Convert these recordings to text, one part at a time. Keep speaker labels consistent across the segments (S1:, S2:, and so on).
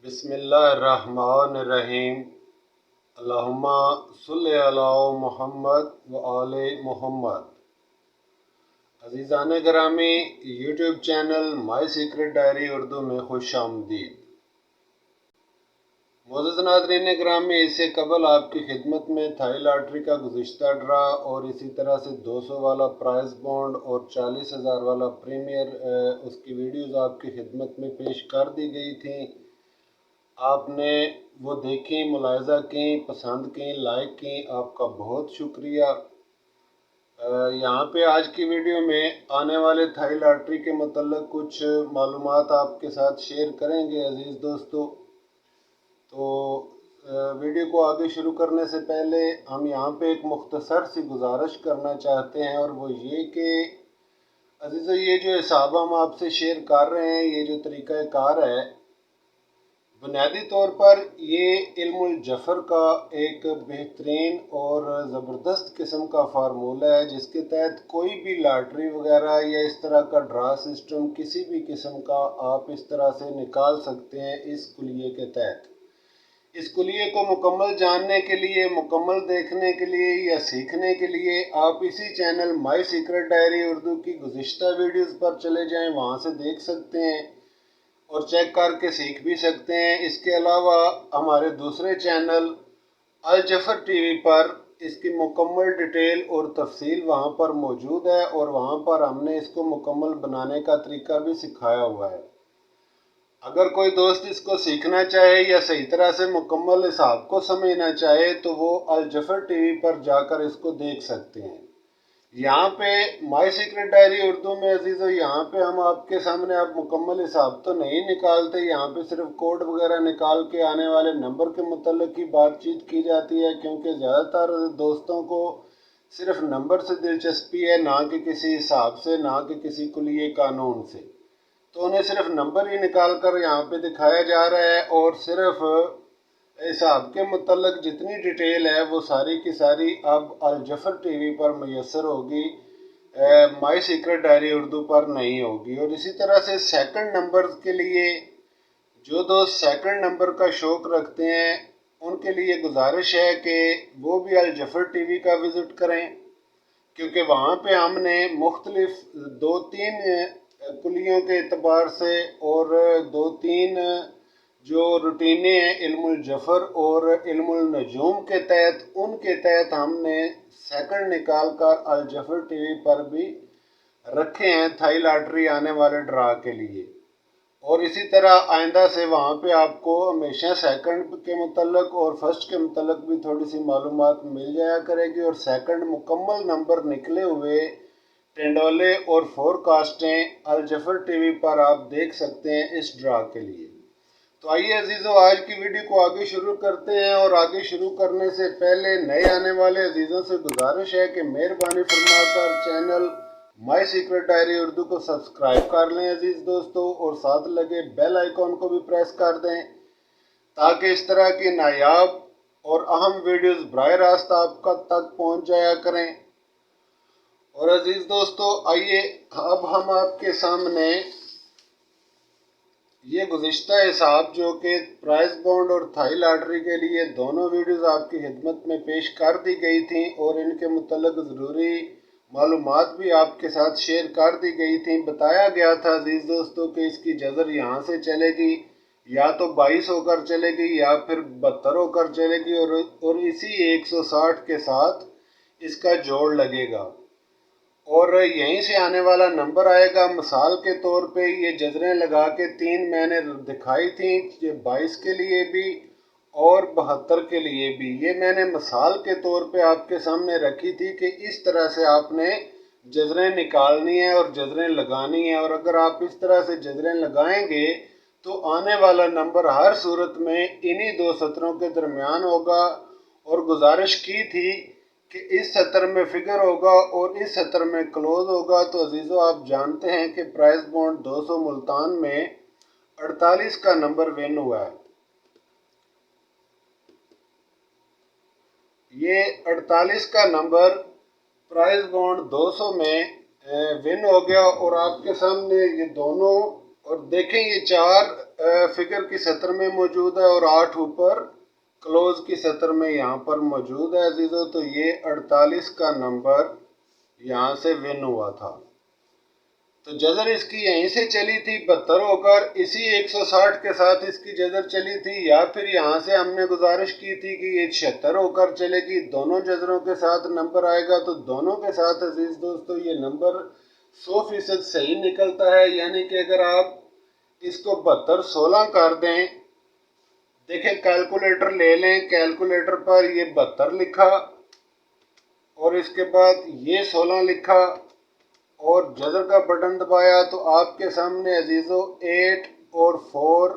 S1: बिस्मिल्लाहिर्रहमानिर्रहीम। अल्लाहुम्मा सल्लि अला मुहम्मद व आले मुहम्मद। अज़ीज़ान गिरामी, YouTube channel my secret diary Urdu में खुश आमदीद। मोअज़्ज़ज़ नाज़रीन गिरामी, इससे कबल आपकी खिदमत में थाई लॉटरी का गुज़िश्ता ड्रा और इसी तरह से 200 वाला प्राइज़ बॉन्ड और 40,000 वाला प्रीमियर उसकी वीडियोज़ आपकी खिदमत में पेश कर दी गई थी। आपने वो देखी, मुलाहिज़ा की, पसंद की, लाइक की, आपका बहुत शुक्रिया। यहाँ पे आज की वीडियो में आने वाले थाई लॉटरी के मतलब कुछ मालूमात आपके साथ शेयर करेंगे अज़ीज़ दोस्तों। तो वीडियो को आगे शुरू करने से पहले हम यहाँ पे एक मुख्तसर सी गुजारिश करना चाहते हैं, और वो ये कि अज़ीज़ों, ये जो हिसाब हम आपसे शेयर कर रहे हैं, ये जो तरीक़ा कार है, बुनियादी तौर पर ये इल्मुल जफ़र का एक बेहतरीन और ज़बरदस्त किस्म का फार्मूला है, जिसके तहत कोई भी लॉटरी वगैरह या इस तरह का ड्रा सिस्टम किसी भी किस्म का आप इस तरह से निकाल सकते हैं इस कुलिये के तहत। इस कुलिये को मुकम्मल जानने के लिए, मुकम्मल देखने के लिए या सीखने के लिए आप इसी channel my secret diary Urdu की गुज़िश्ता वीडियोज़ पर चले जाएँ, वहाँ से देख सकते हैं और चेक करके सीख भी सकते हैं। इसके अलावा हमारे दूसरे चैनल अल जफ़र टीवी पर इसकी मुकम्मल डिटेल और तफसील वहाँ पर मौजूद है, और वहाँ पर हमने इसको मुकम्मल बनाने का तरीका भी सिखाया हुआ है। अगर कोई दोस्त इसको सीखना चाहे या सही तरह से मुकम्मल हिसाब को समझना चाहे तो वो अल जफ़र टीवी पर जाकर इसको देख सकते हैं। यहाँ पे माई सीक्रेट डायरी उर्दू में अजीज़ों, यहाँ पे हम आपके सामने अब मुकम्मल हिसाब तो नहीं निकालते, यहाँ पे सिर्फ कोड वगैरह निकाल के आने वाले नंबर के मुतल्लिक़ की बातचीत की जाती है, क्योंकि ज़्यादातर दोस्तों को सिर्फ नंबर से दिलचस्पी है, ना कि किसी हिसाब से, ना कि किसी कुलिये कानून से। तो उन्हें सिर्फ नंबर ही निकाल कर यहाँ पे दिखाया जा रहा है, और सिर्फ हिसाब के मुतल्लिक़ जितनी डिटेल है वो सारी की सारी अब अल जफ़र टीवी पर मैसर होगी, माई सीक्रेट डायरी उर्दू पर नहीं होगी। और इसी तरह से सेकंड नंबर के लिए जो दोस्त सेकंड नंबर का शौक़ रखते हैं उनके लिए गुजारिश है कि वो भी अल जफ़र टीवी का विज़िट करें, क्योंकि वहाँ पे हमने मुख्तलिफ 2-3 कुलियों के एतबार से और 2-3 जो रूटीने हैं इल्मुल जफ़र और इल्मुल नजूम के तहत, उनके तहत हमने सेकंड निकाल कर अल जफ़र टीवी पर भी रखे हैं थाई लॉटरी आने वाले ड्रा के लिए। और इसी तरह आइंदा से वहाँ पे आपको हमेशा सेकंड के मुतल्लिक़ और फर्स्ट के मुतल्लिक़ भी थोड़ी सी मालूमात मिल जाया करेगी, और सेकंड मुकम्मल नंबर निकले हुए टेंडोले और फोरकास्टें अल जफ़र टीवी पर आप देख सकते हैं इस ड्रा के लिए। तो आइए अजीज़ों, आज की वीडियो को आगे शुरू करते हैं, और आगे शुरू करने से पहले नए आने वाले अजीज़ों से गुजारिश है कि मेहरबानी फरमाकर channel my secret diary Urdu को सब्सक्राइब कर लें अजीज़ दोस्तों, और साथ लगे बेल आइकॉन को भी प्रेस कर दें, ताकि इस तरह की नायाब और अहम वीडियोज़ बराह रास्त आपका तक पहुँच जाया करें। और अजीज़ दोस्तों, आइए अब हम आपके सामने ये गुज़िश्ता हिसाब जो कि प्राइज़ बॉन्ड और थाई लॉटरी के लिए दोनों वीडियोज़ आपकी खिदमत में पेश कर दी गई थी, और इनके मुतल्लिक़ ज़रूरी मालूमात भी आपके साथ शेयर कर दी गई थी। बताया गया था अजीज़ दोस्तों कि इसकी जज़र यहाँ से चलेगी, या तो 22 होकर चलेगी या फिर 72 होकर चलेगी, और इसी 160 के साथ इसका जोड़ लगेगा, और यहीं से आने वाला नंबर आएगा। मिसाल के तौर पे ये जजरें लगा के 3 मैंने दिखाई थी, ये 22 के लिए भी और 72 के लिए भी। ये मैंने मिसाल के तौर पे आपके सामने रखी थी कि इस तरह से आपने जजरें निकालनी है और जजरें लगानी है, और अगर आप इस तरह से जजरें लगाएंगे तो आने वाला नंबर हर सूरत में इन्हीं 2 सतरों के दरमियान होगा। और गुजारिश की थी कि इस सतर में फिगर होगा और इस सतर में क्लोज होगा। तो अजीज़ों, आप जानते हैं कि प्राइज़ बॉन्ड 200 मुल्तान में 48 का नंबर विन हुआ है। ये 48 का नंबर प्राइज़ बॉन्ड 200 में विन हो गया, और आपके सामने ये दोनों, और देखें ये 4 फिगर की सतर में मौजूद है और 8 ऊपर क्लोज की सतर में यहाँ पर मौजूद है अजीज़ों। तो ये 48 का नंबर यहाँ से विन हुआ था। तो जजर इसकी यहीं से चली थी 72 होकर, इसी 160 के साथ इसकी जजर चली थी, या फिर यहाँ से हमने गुजारिश की थी कि ये 76 होकर चलेगी। दोनों जजरों के साथ नंबर आएगा तो दोनों के साथ अजीज दोस्तों ये नंबर 100% सही निकलता है। यानी कि अगर आप इसको 72 16 कर दें, देखें कैलकुलेटर ले लें, कैलकुलेटर पर ये 72 लिखा और इसके बाद ये 16 लिखा और जजर का बटन दबाया तो आपके सामने अजीज़ों 8 और 4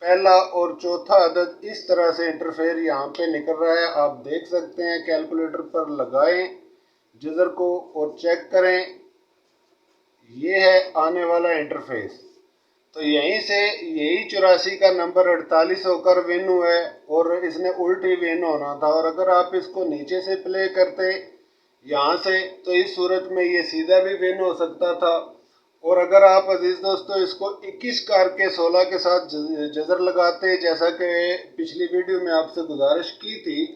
S1: पहला और चौथा अदद इस तरह से इंटरफेयर यहाँ पे निकल रहा है। आप देख सकते हैं, कैलकुलेटर पर लगाएं जजर को और चेक करें, ये है आने वाला इंटरफेस। तो यहीं से यही 84 का नंबर 48 होकर विन हुआ है और इसने उल्टी विन होना था। और अगर आप इसको नीचे से प्ले करते यहाँ से तो इस सूरत में ये सीधा भी विन हो सकता था। और अगर आप अजीज दोस्तों इसको 21 करके 16 के साथ जजर लगाते जैसा कि पिछली वीडियो में आपसे गुजारिश की थी,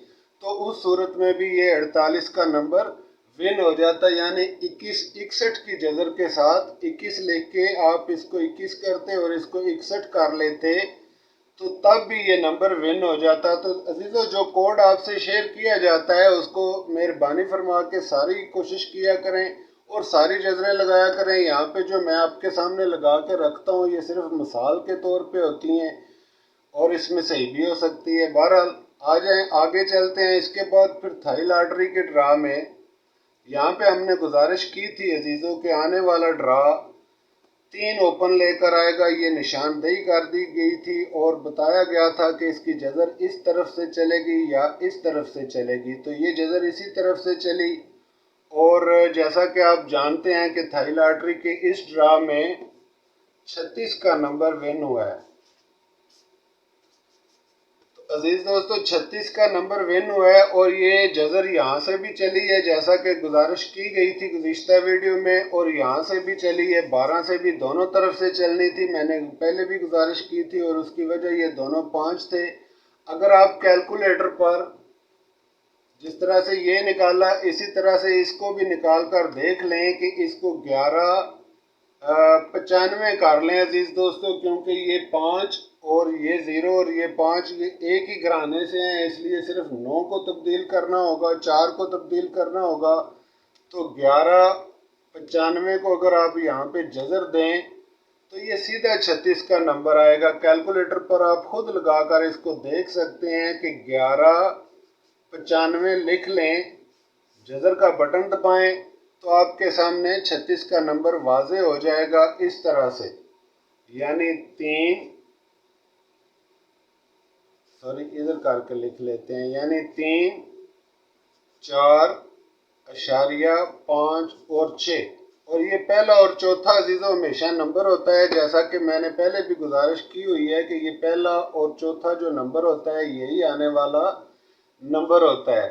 S1: तो उस सूरत में भी ये 48 का नंबर विन हो जाता। यानी 21 61 की जजर के साथ 21 लिख के आप इसको 21 करते और इसको 61 कर लेते तो तब भी ये नंबर विन हो जाता। तो अजीज़ों जो कोड आपसे शेयर किया जाता है उसको मेहरबानी फरमा के सारी कोशिश किया करें और सारी जजरें लगाया करें। यहाँ पे जो मैं आपके सामने लगा के रखता हूँ ये सिर्फ मिसाल के तौर पे होती हैं और इसमें सही भी हो सकती है। बहरहाल आ जाएं आगे चलते हैं। इसके बाद फिर थाई लॉटरी के ड्रा में यहाँ पे हमने गुजारिश की थी अजीज़ों के आने वाला ड्रा 3 ओपन लेकर आएगा, ये निशानदेही कर दी गई थी और बताया गया था कि इसकी जजर इस तरफ से चलेगी या इस तरफ से चलेगी। तो ये जजर इसी तरफ से चली और जैसा कि आप जानते हैं कि थाई लॉटरी के इस ड्रा में 36 का नंबर विन हुआ है। अजीज दोस्तों 36 का नंबर विन हुआ है और ये जजर यहाँ से भी चली है जैसा कि गुजारिश की गई थी गुज़िश्ता वीडियो में, और यहाँ से भी चली है, 12 से भी दोनों तरफ से चलनी थी। मैंने पहले भी गुजारिश की थी और उसकी वजह ये दोनों 5 थे। अगर आप कैलकुलेटर पर जिस तरह से ये निकाला इसी तरह से इसको भी निकाल कर देख लें कि इसको 1195 कर लें अजीज दोस्तों, क्योंकि ये 5 और ये 0 और ये 5 ये एक ही घराने से हैं, इसलिए सिर्फ 9 को तब्दील करना होगा, 4 को तब्दील करना होगा। तो 1195 को अगर आप यहाँ पे जजर दें तो ये सीधा 36 का नंबर आएगा। कैलकुलेटर पर आप खुद लगाकर इसको देख सकते हैं कि 1195 लिख लें, जजर का बटन दबाएं तो आपके सामने 36 का नंबर वाज़े हो जाएगा इस तरह से। यानी इधर करके लिख लेते हैं, यानी 3 4 अशारिया 5 और 6, और ये पहला और चौथा अजीज़ों हमेशा नंबर होता है। जैसा कि मैंने पहले भी गुजारिश की हुई है कि ये पहला और चौथा जो नंबर होता है यही आने वाला नंबर होता है।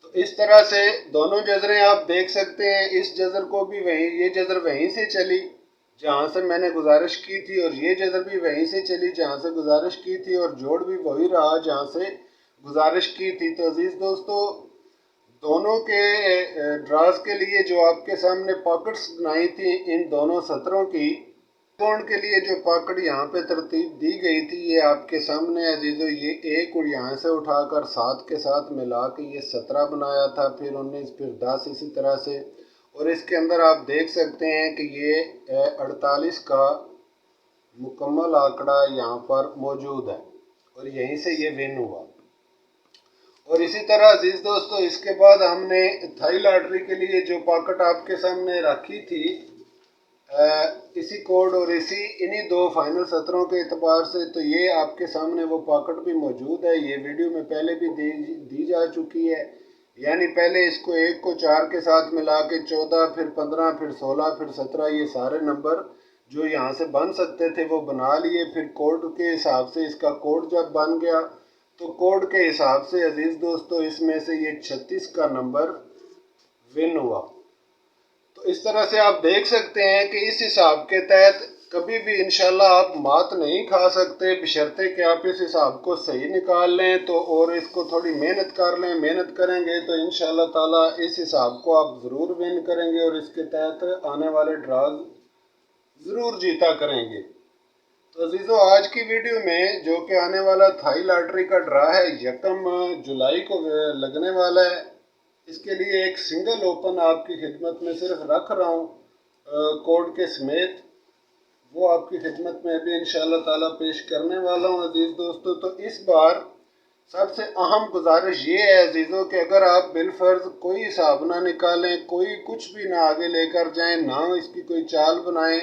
S1: तो इस तरह से दोनों जजरें आप देख सकते हैं। इस जजर को भी ये जजर वहीं से चली जहाँ से मैंने गुजारिश की थी और ये जजर भी वहीं से चली जहाँ से गुजारिश की थी और जोड़ भी वही रहा जहाँ से गुजारिश की थी। तो अजीज़ दोस्तों दोनों के ड्राज के लिए जो आपके सामने पॉकेट्स बनाई थी इन दोनों सतरों की, पॉइंट के लिए जो पॉकेट यहाँ पे तरतीब दी गई थी ये आपके सामने अजीज़ों, ये 1 और यहाँ से उठाकर 7 के साथ मिला के ये 17 बनाया था, फिर 19, फिर 10 इसी तरह से। और इसके अंदर आप देख सकते हैं कि ये 48 का मुकम्मल आंकड़ा यहाँ पर मौजूद है और यहीं से ये विन हुआ। और इसी तरह अजीज दोस्तों इसके बाद हमने थाई लॉटरी के लिए जो पॉकेट आपके सामने रखी थी इसी कोड और इन्हीं 2 फाइनल सत्रों के एतबार से, तो ये आपके सामने वो पॉकेट भी मौजूद है। ये वीडियो में पहले भी दी जा चुकी है। यानी पहले इसको 1 को 4 के साथ मिला के 14, फिर 15, फिर 16, फिर 17 ये सारे नंबर जो यहाँ से बन सकते थे वो बना लिए। फिर कोड के हिसाब से इसका कोड जब बन गया तो कोड के हिसाब से अजीज़ दोस्तों इसमें से ये 36 का नंबर विन हुआ। तो इस तरह से आप देख सकते हैं कि इस हिसाब के तहत कभी भी इंशाल्लाह आप मात नहीं खा सकते, बशर्ते कि आप इस हिसाब को सही निकाल लें तो, और इसको थोड़ी मेहनत कर लें। मेहनत करेंगे तो इंशाल्लाह ताला इस हिसाब को आप ज़रूर विन करेंगे और इसके तहत आने वाले ड्राज ज़रूर जीता करेंगे। तो अजीज़ों, आज की वीडियो में जो कि आने वाला थाई लॉटरी का ड्रा है 1 जुलाई को लगने वाला है, इसके लिए एक सिंगल ओपन आपकी खिदमत में सिर्फ रख रहा हूँ कोड के समेत। वो आपकी खिदमत में भी इंशाअल्लाह ताला पेश करने वाला हूँ अजीज़ दोस्तों। तो इस बार सबसे अहम गुजारिश ये है अजीज़ों कि अगर आप बिलफर्ज कोई हिसाब ना निकालें, कोई कुछ भी ना आगे लेकर जाएं, ना इसकी कोई चाल बनाएं,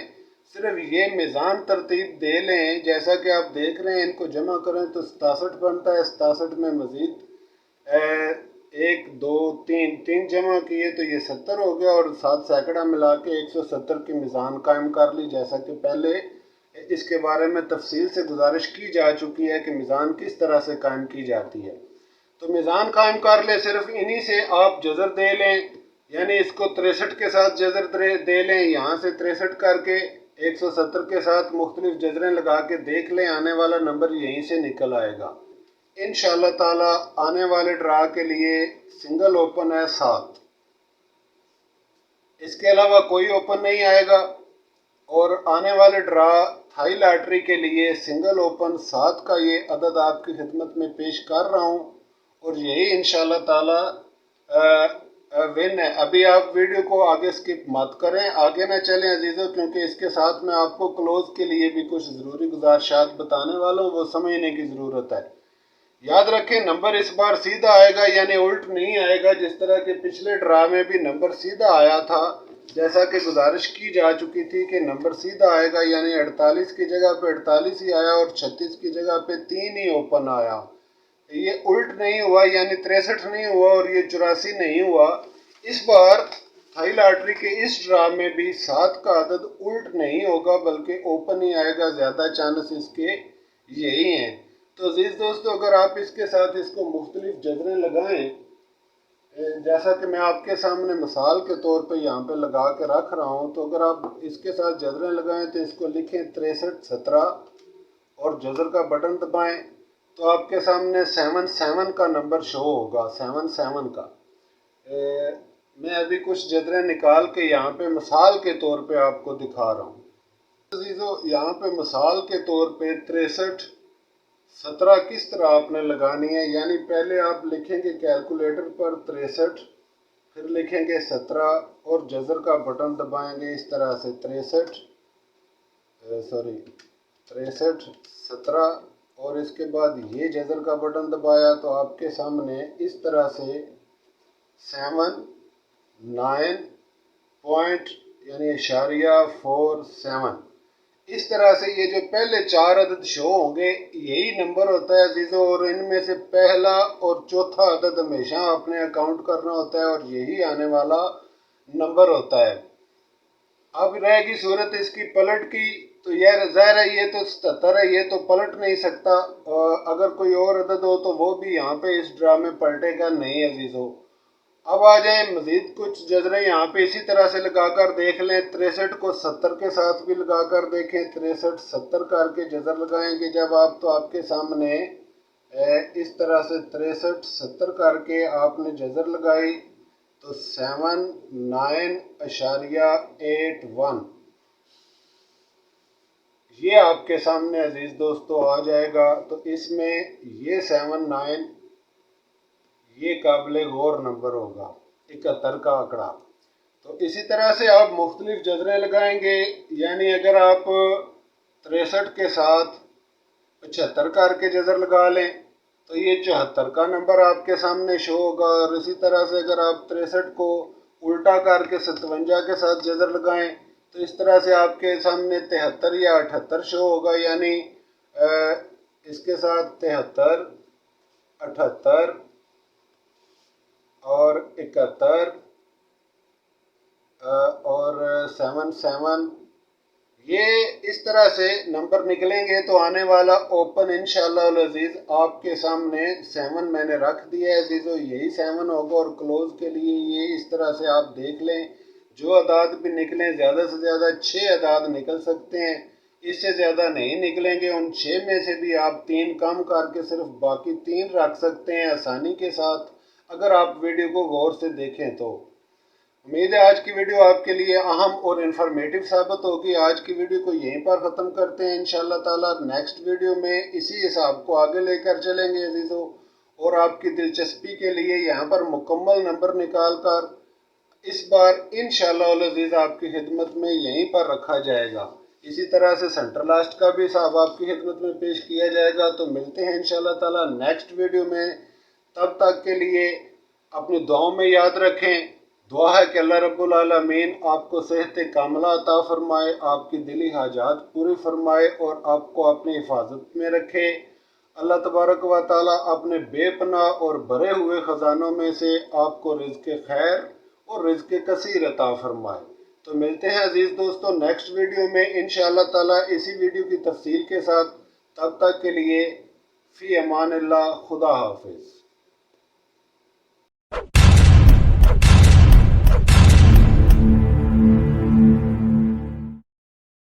S1: सिर्फ ये मीज़ान तरतीब दे लें। जैसा कि आप देख रहे हैं, इनको जमा करें तो 67 बनता है। 67 में मज़ीद 1 2 3 जमा किए तो ये 70 हो गया, और 7 सैकड़ा मिला के 170 की मीज़ान कायम कर ली। जैसा कि पहले इसके बारे में तफसील से गुजारिश की जा चुकी है कि मीज़ान किस तरह से कायम की जाती है। तो मीज़ान कायम कर ले, सिर्फ इन्हीं से आप जज़र दे लें, यानी इसको 63 के साथ जज़र दे लें। यहाँ से 63 करके 170 के साथ मुख्तलिफ जज़रें लगा के देख लें, आने वाला नंबर यहीं से निकल आएगा इंशाअल्लाह ताला। आने वाले ड्रा के लिए सिंगल ओपन है 7, इसके अलावा कोई ओपन नहीं आएगा। और आने वाले ड्रा थाई लॉटरी के लिए सिंगल ओपन 7 का ये अदद आपकी खिदमत में पेश कर रहा हूँ, और यही इंशाअल्लाह ताला विन है। अभी आप वीडियो को आगे स्किप मत करें, आगे ना चलें अजीज़ों, क्योंकि इसके साथ में आपको क्लोज के लिए भी कुछ ज़रूरी गुजारिशात बताने वाला हूँ, वो समझने की ज़रूरत है। याद रखें, नंबर इस बार सीधा आएगा, यानी उल्ट नहीं आएगा। जिस तरह के पिछले ड्रा में भी नंबर सीधा आया था, जैसा कि गुजारिश की जा चुकी थी कि नंबर सीधा आएगा, यानी 48 की जगह पे 48 ही आया और 36 की जगह पे 3 ही ओपन आया। ये उल्ट नहीं हुआ, यानी 63 नहीं हुआ और ये 84 नहीं हुआ। इस बार थाई लॉटरी के इस ड्रा में भी 7 का अदद उल्ट नहीं होगा, बल्कि ओपन ही आएगा। ज़्यादा चांस इसके यही हैं। तो अजीज़ दोस्तों, अगर आप इसके साथ इसको मुख्तलिफ जज़रें लगाएं, जैसा कि मैं आपके सामने मिसाल के तौर पे यहाँ पे लगा के रख रहा हूँ, तो अगर आप इसके साथ जज़रें लगाएं तो इसको लिखें 63 17 और जज़र का बटन दबाएं तो आपके सामने 77 का नंबर शो होगा, 77 का। मैं अभी कुछ जज़रें निकाल के यहाँ पे मिसाल के तौर पे आपको दिखा रहा हूँ अजीज़ों। यहाँ पे मिसाल के तौर पे 63 17 किस तरह आपने लगानी है, यानी पहले आप लिखेंगे कैलकुलेटर पर 63, फिर लिखेंगे 17 और जज़र का बटन दबाएंगे इस तरह से 63 17, और इसके बाद ये जज़र का बटन दबाया तो आपके सामने इस तरह से 7 9 पॉइंट यानी #47, इस तरह से ये जो पहले 4 अदद शो होंगे यही नंबर होता है अजीज़ों। और इनमें से पहला और चौथा अदद हमेशा अपने अकाउंट करना होता है और यही आने वाला नंबर होता है। अब रहेगी सूरत इसकी पलट की, तो यार ज़ाहिर है ये तो 77 है, ये तो पलट नहीं सकता। अगर कोई और अदद हो तो वो भी यहाँ पे इस ड्रा में पलटेगा नहीं अजीज़ों। अब आ जाए मज़ीद कुछ जज़रें यहाँ पे इसी तरह से लगाकर देख लें। 63 को 70 के साथ भी लगाकर देखें, 63 70 करके जज़र लगाएंगे जब आप, तो आपके सामने इस तरह से 63 70 करके आपने जज़र लगाई तो 79.81 ये आपके सामने अजीज़ दोस्तों आ जाएगा। तो इसमें ये 79 ये काबिल गौर नंबर होगा, 71 का आंकड़ा। तो इसी तरह से आप मुख्तलिफ जज़रें लगाएंगे, यानी अगर आप 63 के साथ 75 करके जज़र लगा लें तो ये 74 का नंबर आपके सामने शो होगा। और इसी तरह से अगर आप 63 को उल्टा करके 57 के साथ जज़र लगाएं तो इस तरह से आपके सामने 73 या 78 शो होगा, यानी इसके साथ 73 78 और 71 और 77 ये इस तरह से नंबर निकलेंगे। तो आने वाला ओपन इंशाअल्लाह अज़ीज़ आपके सामने 7 मैंने रख दिया है अज़ीज़ों, यही 7 होगा। और क्लोज के लिए ये इस तरह से आप देख लें, जो अदाद भी निकलें ज़्यादा से ज़्यादा 6 अदाद निकल सकते हैं। اس سے زیادہ نہیں نکلیں گے۔ ان 6 میں سے بھی آپ 3 کم کر کے صرف باقی 3 رکھ سکتے ہیں آسانی کے ساتھ، اگر آپ ویڈیو کو غور سے دیکھیں تو۔ امید ہے آج کی ویڈیو آپ کے لیے اہم اور انفارمیٹو ثابت ہوگی۔ آج کی ویڈیو کو یہیں پر ختم کرتے ہیں انشاءاللہ تعالی۔ نیکسٹ ویڈیو میں اسی حساب کو آگے لے کر چلیں گے عزیزو، اور آپ کی دلچسپی کے لیے یہاں پر مکمل نمبر نکال کر اس بار انشاءاللہ العزیز آپ کی خدمت میں یہیں پر رکھا جائے گا۔ اسی طرح سے سینٹر لاسٹ کا بھی حساب آپ کی خدمت میں پیش کیا جائے گا۔ تو ملتے ہیں انشاءاللہ تعالی نیکسٹ ویڈیو میں، تب تک کے لیے اپنی دعاؤں میں یاد رکھیں۔ دعا ہے کہ اللہ رب العالمین آپ کو صحت کاملہ عطا فرمائے، آپ کی دلی حاجات پوری فرمائے اور آپ کو اپنی حفاظت میں رکھے۔ اللہ تبارک و تعالی اپنے بے پناہ اور بھرے ہوئے خزانوں میں سے آپ کو رزق خیر اور رزق کثیر عطا فرمائے۔ تو ملتے ہیں عزیز دوستو نیکسٹ ویڈیو میں انشاءاللہ تعالی اسی ویڈیو کی تفصیل کے ساتھ۔ تب تک کے لیے فی امان اللہ، خدا حافظ۔